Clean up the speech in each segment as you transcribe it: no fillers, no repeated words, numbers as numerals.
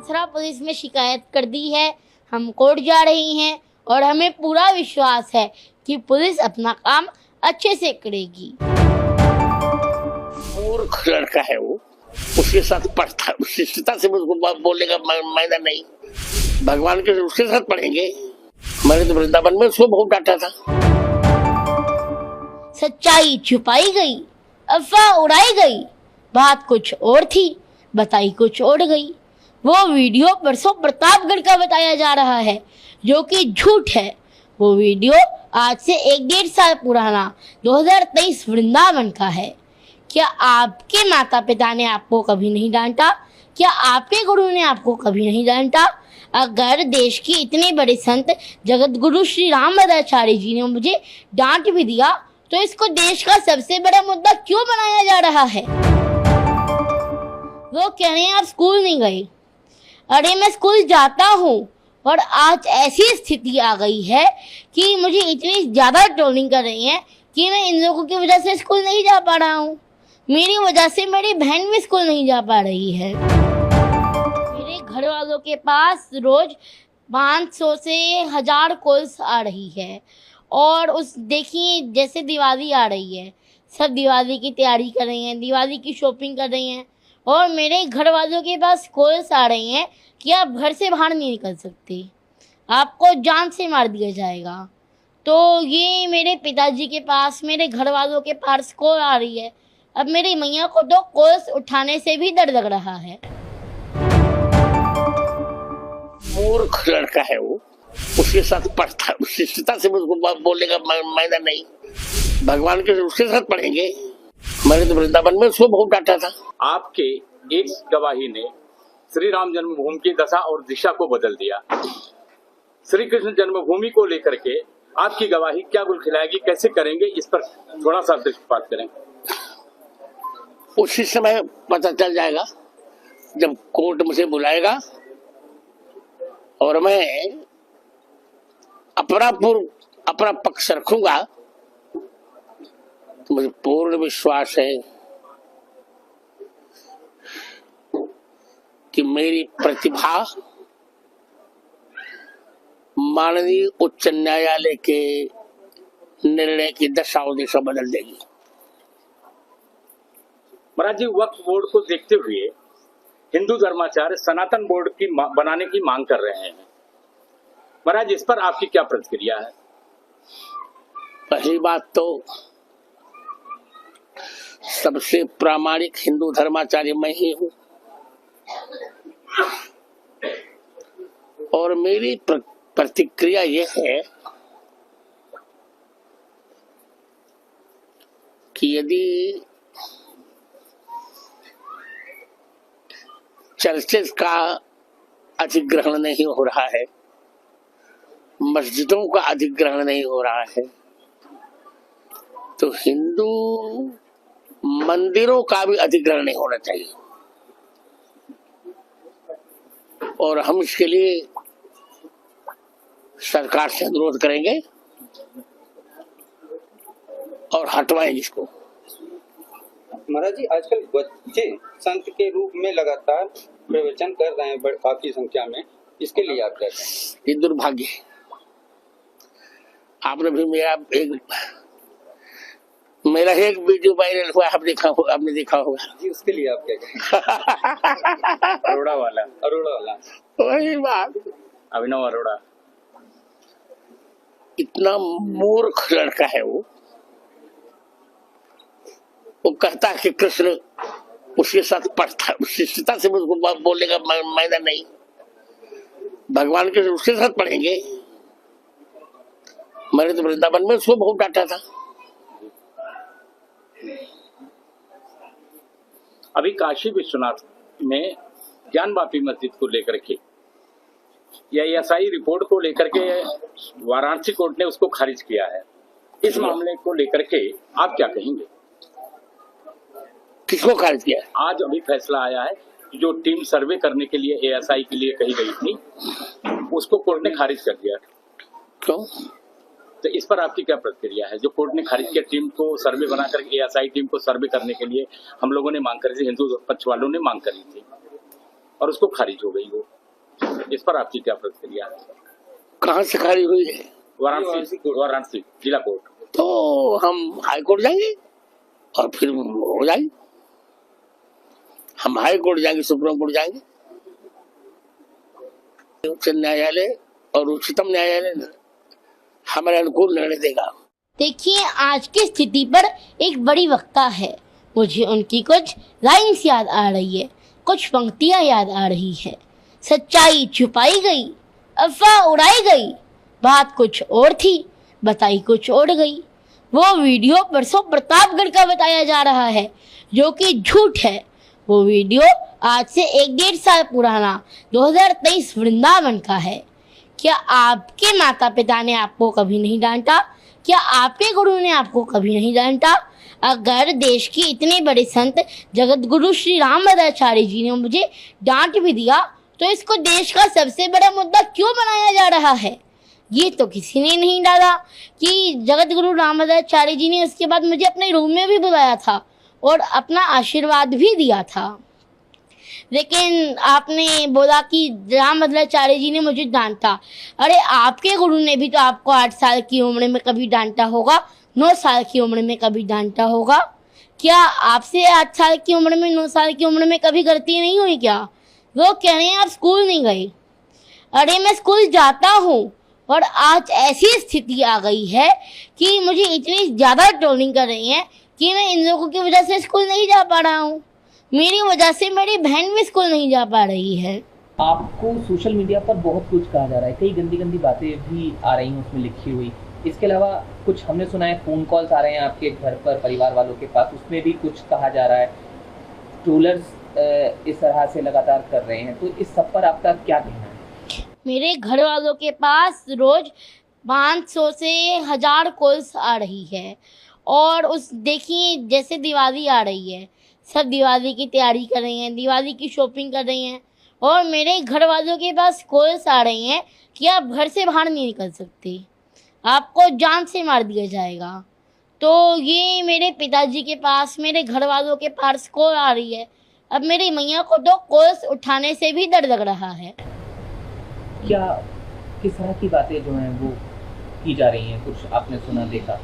मानसरा police में शिकायत कर दी है। हम कोर्ट जा रही हैं और हमें पूरा विश्वास है कि पुलिस अपना काम अच्छे से करेगी। मूर्ख लड़का है वो, उसके साथ पढ़ता, शिष्टता से मुझको बोलने का मायना नहीं। भगवान के उसके साथ पढ़ेंगे। मैंने तो वृंदावन में उसको बहुत डांटा था। सच्चाई छुपाई गई, अफवाह उड़ाई गई, बात कुछ और थी, बताई कुछ और गई। वो वीडियो परसों प्रतापगढ़ का बताया जा रहा है जो कि झूठ है। वो वीडियो आज से 1-1.5 साल पुराना 2023 वृंदावन का है। क्या आपके माता पिता ने आपको कभी नहीं डांटा? क्या आपके गुरु ने आपको कभी नहीं डांटा? अगर देश की इतने बड़े संत जगत गुरु श्री रामभद्राचार्य जी ने मुझे डांट भी दिया तो इसको देश का सबसे बड़ा मुद्दा क्यों बनाया जा रहा है? वो कह रहे हैं आप स्कूल नहीं गए। अरे मैं स्कूल जाता हूँ और आज ऐसी स्थिति आ गई है कि मुझे इतनी ज्यादा ट्रोलिंग कर रही है कि मैं इन लोगों की वजह से स्कूल नहीं जा पा रहा हूँ। मेरी वजह से मेरी बहन भी स्कूल नहीं जा पा रही है। मेरे घर वालों के पास रोज 500 से 1000 कॉल्स आ रही है और उस देखिए जैसे दिवाली आ रही है, सब दिवाली की तैयारी कर रही हैं, दिवाली की शॉपिंग कर रही हैं और मेरे घर वालों के पास कॉल्स आ रही हैं कि आप घर से बाहर नहीं निकल सकते, आपको जान से मार दिया जाएगा। तो ये मेरे पिताजी के पास, मेरे घर वालों के पास कॉल आ रही है। अब मेरी मैया को तो कॉल्स उठाने से भी डर लग रहा है। मूर्ख लड़का है वो, उसके साथ पढ़ता, शिष्टता से मुझको बोलने का मायना नहीं। भगवान के उसके साथ पढ़ेंगे। मैंने तो वृंदावन में उसको बहुत डांटा था। आपके एक गवाही ने श्री राम जन्मभूमि की दशा और दिशा को बदल दिया। श्री कृष्ण जन्मभूमि को लेकर के आपकी गवाही क्या गुल खिलाएगी, कैसे करेंगे, इस पर थोड़ा सा बात करें। उसी समय पता चल जाएगा जब कोर्ट मुझे बुलाएगा और मैं अपना पक्ष रखूंगा। तो मुझे पूर्ण विश्वास है कि मेरी प्रतिभा माननीय उच्च न्यायालय के निर्णय की दशा और दिशा बदल देगी। महाराज जी, वक्फ बोर्ड को देखते हुए हिंदू धर्माचार्य सनातन बोर्ड की बनाने की मांग कर रहे हैं। महाराज, इस पर आपकी क्या प्रतिक्रिया है? पहली बात तो सबसे प्रामाणिक हिंदू धर्माचार्य मैं ही हूँ और मेरी प्रतिक्रिया ये है कि यदि चर्चेस का अधिग्रहण नहीं हो रहा है, मस्जिदों का अधिग्रहण नहीं हो रहा है, तो हिंदू मंदिरों का भी अधिग्रहण नहीं होना चाहिए। और हम इसके लिए सरकार से अनुरोध करेंगे और हटवाएंगे इसको। महाराज जी, आजकल बच्चे संत के रूप में लगातार प्रवचन कर रहे हैं काफी संख्या में, इसके लिए आप क्या कहें? ये दुर्भाग्य है। आपने भी मेरा एक वीडियो वायरल हुआ, आपने देखा होगा जी, उसके लिए आप क्या कहें? अरोड़ा वाला वही बात, अभिनव अरोड़ा। इतना मूर्ख लड़का है वो कहता है कि कृष्ण उसके साथ पढ़ता, शिष्टता से मुझको बोलने का मायना नहीं। भगवान के उसके साथ पढ़ेंगे। मैंने तो वृंदावन में उसको बहुत डांटा था। अभी काशी विश्वनाथ में ज्ञानवापी मस्जिद को लेकर के या एएसआई रिपोर्ट को लेकर के वाराणसी कोर्ट ने उसको खारिज किया है। इस मामले को लेकर के आप क्या कहेंगे? किसको खारिज किया? आज अभी फैसला आया है, जो टीम सर्वे करने के लिए एएसआई के लिए कही गई थी, उसको कोर्ट ने खारिज कर दिया। क्यों? तो इस पर आपकी क्या प्रतिक्रिया है? जो कोर्ट ने खारिज किया, टीम को सर्वे बनाकर एएसआई टीम को सर्वे करने के लिए हम लोगों ने मांग करी थी, हिंदू पक्ष वालों ने मांग करी थी। और उसको खारिज हो गई वो। इस पर आपकी क्या प्रतिक्रिया है? कहाँ से खारिज हुई है? वाराणसी जिला कोर्ट। तो हम हाई कोर्ट जाएंगे और फिर हो जाएगी। हम हाई कोर्ट जाएंगे, सुप्रीम कोर्ट जाएंगे, उच्च न्यायालय और उच्चतम न्यायालय हमारे अनुकूल निर्णय देगा। देखिए, आज की स्थिति पर एक बड़ी वक्ता है। मुझे उनकी कुछ लाइन्स याद आ रही है, कुछ पंक्तियां याद आ रही है। सच्चाई छुपाई गई, अफवाह उड़ाई गई, बात कुछ और थी, बताई कुछ और गई। वो वीडियो परसों प्रतापगढ़ का बताया जा रहा है, जो कि झूठ है। वो वीडियो आज से 1-1.5 साल पुराना 2023 वृंदावन का है। क्या आपके माता पिता ने आपको कभी नहीं डांटा? क्या आपके गुरु ने आपको कभी नहीं डांटा? अगर देश के इतने बड़े संत जगत गुरु श्री रामभद्राचार्य जी ने मुझे डांट भी दिया, तो इसको देश का सबसे बड़ा मुद्दा क्यों बनाया जा रहा है? ये तो किसी ने नहीं डाला कि जगत गुरु रामभद्राचार्य जी ने उसके बाद मुझे अपने रूम में भी बुलाया था और अपना आशीर्वाद भी दिया था। लेकिन आपने बोला कि रामभद्राचार्य जी ने मुझे डांटा। अरे आपके गुरु ने भी तो आपको 8 साल की उम्र में कभी डांटा होगा, 9 साल की उम्र में कभी डांटा होगा। क्या आपसे 8 साल की उम्र में, 9 साल की उम्र में कभी गलती नहीं हुई क्या? वो कह रहे हैं आप स्कूल नहीं गए। अरे मैं स्कूल जाता हूँ, और आज ऐसी स्थिति आ गई है कि मुझे इतनी ज़्यादा ट्रोलिंग कर रही है कि मैं इन लोगों की वजह से स्कूल नहीं जा पा रहा हूँ। मेरी वजह से मेरी बहन भी स्कूल नहीं जा पा रही है। आपको सोशल मीडिया पर बहुत कुछ कहा जा रहा है, कई गंदी गंदी बातें भी आ रही हैं उसमें लिखी हुई। इसके अलावा कुछ हमने सुना है फ़ोन कॉल्स आ रहे हैं आपके घर पर, परिवार वालों के पास, उसमें भी कुछ कहा जा रहा है। ट्रोलर्स इस तरह से लगातार कर रहे हैं, तो इस सब पर आपका क्या कहना है? मेरे घर वालों के पास रोज 500 से 1000 कॉल्स आ रही है। और उस देखिए, जैसे दिवाली आ रही है, सब दिवाली की तैयारी कर रही हैं, दिवाली की शॉपिंग कर रही हैं, और मेरे घर वालों के पास कॉल्स आ रही हैं कि आप घर से बाहर नहीं निकल सकते, आपको जान से मार दिया जाएगा। तो ये मेरे पिताजी के पास, मेरे घर वालों के पास कॉल आ रही है। अब मेरी मैया को तो कॉल्स उठाने से भी डर लग रहा है। क्या किस तरह की बातें जो हैं वो की जा रही हैं, कुछ आपने सुना, देखा?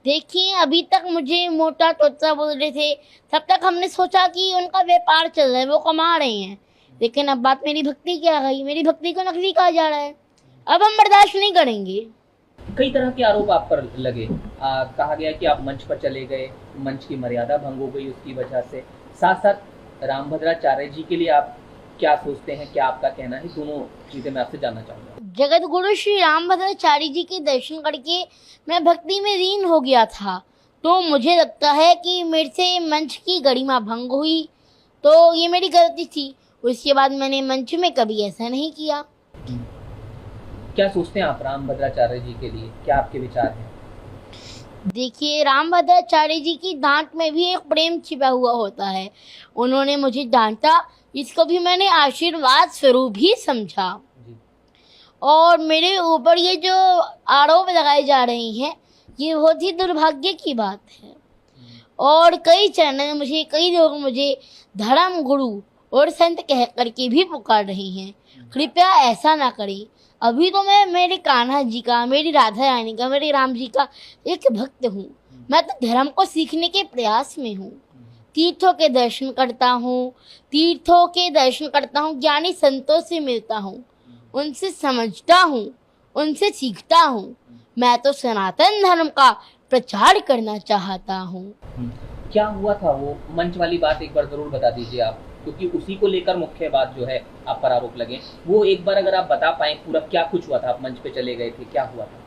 देखिए, अभी तक मुझे मोटा टोचा बोल रहे थे, तब तक हमने सोचा कि उनका व्यापार चल रहा है, वो कमा रहे हैं। लेकिन अब बात मेरी भक्ति की आ गई, मेरी भक्ति को नकली कहा जा रहा है। अब हम बर्दाश्त नहीं करेंगे। कई तरह के आरोप आप पर लगे। कहा गया कि आप मंच पर चले गए, मंच की मर्यादा भंग हो गई उसकी वजह से। साथ साथ रामभद्राचार्य जी के लिए आप क्या सोचते हैं, क्या आपका कहना है? दोनों चीज़ें मैं आपसे जानना चाहूँगा। जगत गुरु श्री रामभद्राचार्य जी के दर्शन करके मैं भक्ति में लीन हो गया था, तो मुझे लगता है कि मेरे से मंच की गरिमा भंग हुई, तो ये मेरी गलती थी। उसके बाद मैंने मंच में कभी ऐसा नहीं किया। क्या सोचते हैं आप रामभद्राचार्य जी के लिए, क्या आपके विचार हैं? देखिए, रामभद्राचार्य जी की डांट में भी एक प्रेम छिपा हुआ होता है। उन्होंने मुझे डांटा, इसको भी मैंने आशीर्वाद स्वरूप ही समझा। और मेरे ऊपर ये जो आरोप लगाए जा रहे हैं, ये बहुत ही दुर्भाग्य की बात है। और कई चैनल मुझे, कई लोग मुझे धर्म गुरु और संत कह करके भी पुकार रहे हैं। कृपया ऐसा ना करें। अभी तो मैं मेरे कान्हा जी का, मेरी राधा रानी का, मेरे राम जी का एक भक्त हूँ। मैं तो धर्म को सीखने के प्रयास में हूँ। तीर्थों के दर्शन करता हूँ, ज्ञानी संतों से मिलता हूँ, उनसे समझता हूँ, उनसे सीखता हूँ। मैं तो सनातन धर्म का प्रचार करना चाहता हूँ। क्या हुआ था वो मंच वाली बात, एक बार जरूर बता दीजिए आप, क्योंकि उसी को लेकर मुख्य बात जो है आप पर आरोप लगे। वो एक बार अगर आप बता पाएं पूरा, क्या कुछ हुआ था? आप मंच पे चले गए थे, क्या हुआ था?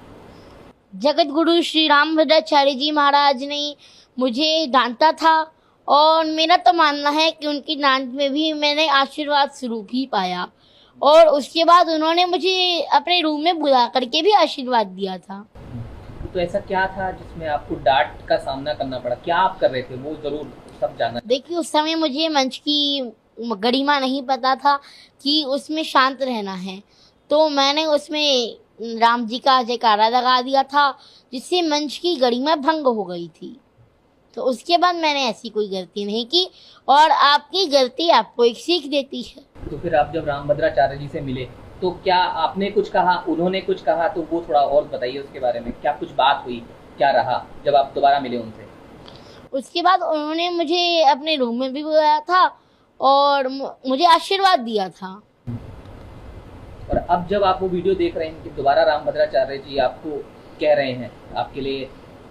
जगत गुरु श्री रामभद्राचार्य जी महाराज ने मुझे डांटा था, और मेरा तो मानना है कि उनकी डांट में भी मैंने आशीर्वाद स्वरूप ही पाया। और उसके बाद उन्होंने मुझे अपने रूम में बुला करके भी आशीर्वाद दिया था। तो ऐसा क्या था जिसमें आपको डांट का सामना करना पड़ा? क्या आप कर रहे थे, वो जरूर सब जानना। देखिए, उस समय मुझे मंच की गरिमा नहीं पता था कि उसमें शांत रहना है, तो मैंने उसमें राम जी का जयकारा लगा दिया था, जिससे मंच की गरिमा भंग हो गई थी। तो उसके बाद मैंने ऐसी कोई गलती नहीं की, और आपकी गलती आपको एक सीख देती है। तो फिर आप जब रामभद्राचार्य जी से मिले तो क्या आपने कुछ कहा, उन्होंने कुछ कहा, तो वो थोड़ा और बताइए उसके बारे में। क्या कुछ बात हुई, क्या रहा जब आप दोबारा मिले उनसे? उसके बाद उन्होंने मुझे अपने रूम में भी बुलाया था और मुझे आशीर्वाद दिया था। और अब जब आप वो वीडियो देख रहे हैं कि दोबारा रामभद्राचार्य जी आपको कह रहे हैं, आपके लिए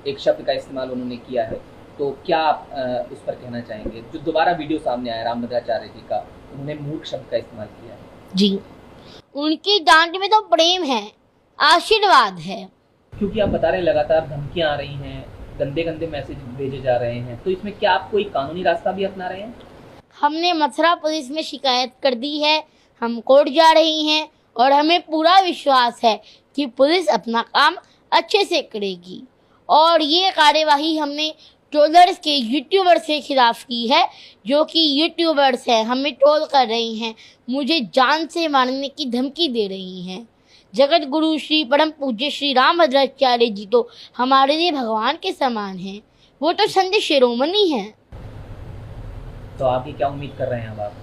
एक शब्द का इस्तेमाल उन्होंने किया है, तो क्या आप उस पर कहना चाहेंगे? जो दोबारा वीडियो सामने आया रामभद्राचार्य जी का, उन्होंने मूर्ख शब्द का इस्तेमाल किया है। जी, उनकी डांट में तो प्रेम है, आशीर्वाद है। क्योंकि आप बता रहे हैं लगातार धमकियां आ रही हैं, गंदे गंदे मैसेज भेजे जा रहे हैं, तो इसमें क्या आप कोई कानूनी रास्ता भी अपना रहे हैं? हमने मथुरा पुलिस में शिकायत कर दी है, हम कोर्ट जा रही हैं, और हमें पूरा विश्वास है कि पुलिस अपना काम अच्छे से करेगी। और ये कार्यवाही हमने ट्रोलर्स के यूट्यूबर्स के खिलाफ की है, जो कि यूट्यूबर्स हैं, हमें ट्रोल कर रही हैं, मुझे जान से मारने की धमकी दे रही हैं। जगत गुरु श्री परम पूज्य श्री रामभद्राचार्य जी तो हमारे लिए भगवान के समान हैं, वो तो संत शिरोमणि हैं। तो आगे क्या उम्मीद कर रहे हैं अब आप?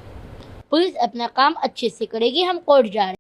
पुलिस अपना काम अच्छे से करेगी, हम कोर्ट जा रहे हैं।